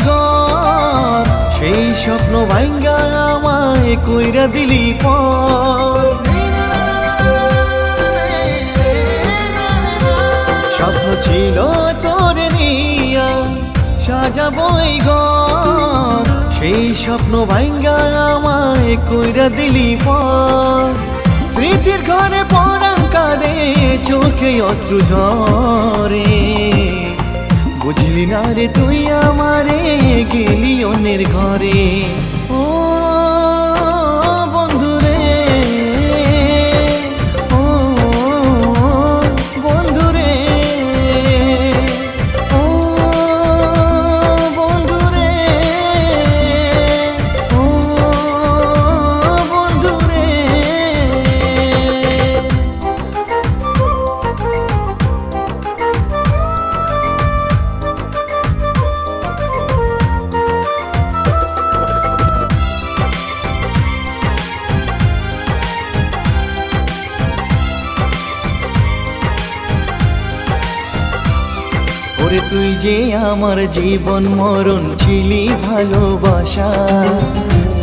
ঘর, সেই স্বপ্ন ভাঙ্গা আমায় কইরা দিলি পর। স্বপ্ন ছিল তোরে নিয়া সাজাবই ঘর, সেই স্বপ্ন ভাঙ্গা আমায় কইরা দিলি পর। স্মৃতির ঘরে পরাণ কাঁদে, চোখে অশ্রু ঝরে, বুঝলি না রে তুই আমারে গেলি অন্যের ঘরে। ও বন্ধু রে, ও বন্ধু রে, ও বন্ধু রে, ও বন্ধু রে। ওরে তুই যে আমার জীবন মরণ ছিলি ভালোবাসা,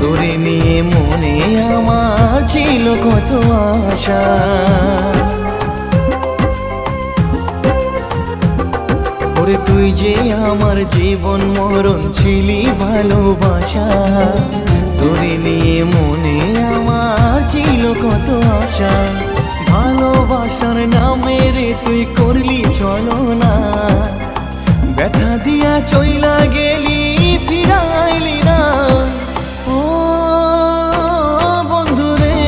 তোরে নিয়ে মনে আমার ছিল কত আশা। ওরে তুই যে আমার জীবন মরণ ছিলি ভালোবাসা, তোরে নিয়ে মনে আমার ছিল কত আশা। ভালোবাসার নামে রে তুই করলি চলো না, ব্যথা দিয়া চইলা গেলি ফিরাইলি না। ও বন্ধু রে,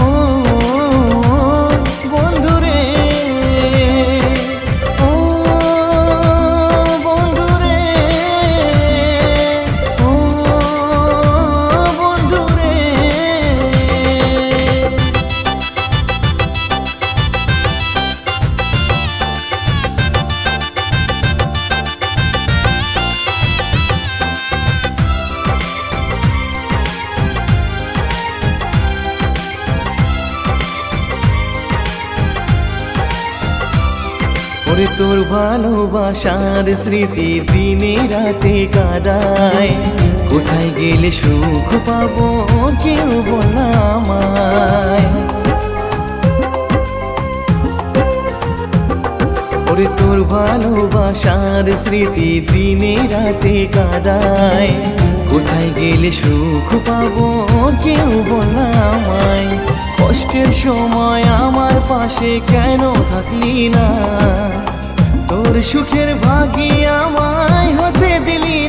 ও বন্ধু রে, ও বন্ধু রে, ও বন্ধু রে। ওরে তোর ভালোবাসার স্মৃতি দিনে রাতে কাঁদায়, কোথায় গেলে সুখ পাবো কেউ বলা আমায়। ওরে তোর ভালোবাসার স্মৃতি দিনে রাতে কাঁদায়, কোথায় গেলে সুখ পাবো কেউ বলা আমায়। কষ্টের সময় আমার পাশে কেন থাকলি না, তোর সুখের ভাগী আমায় হতে দিলি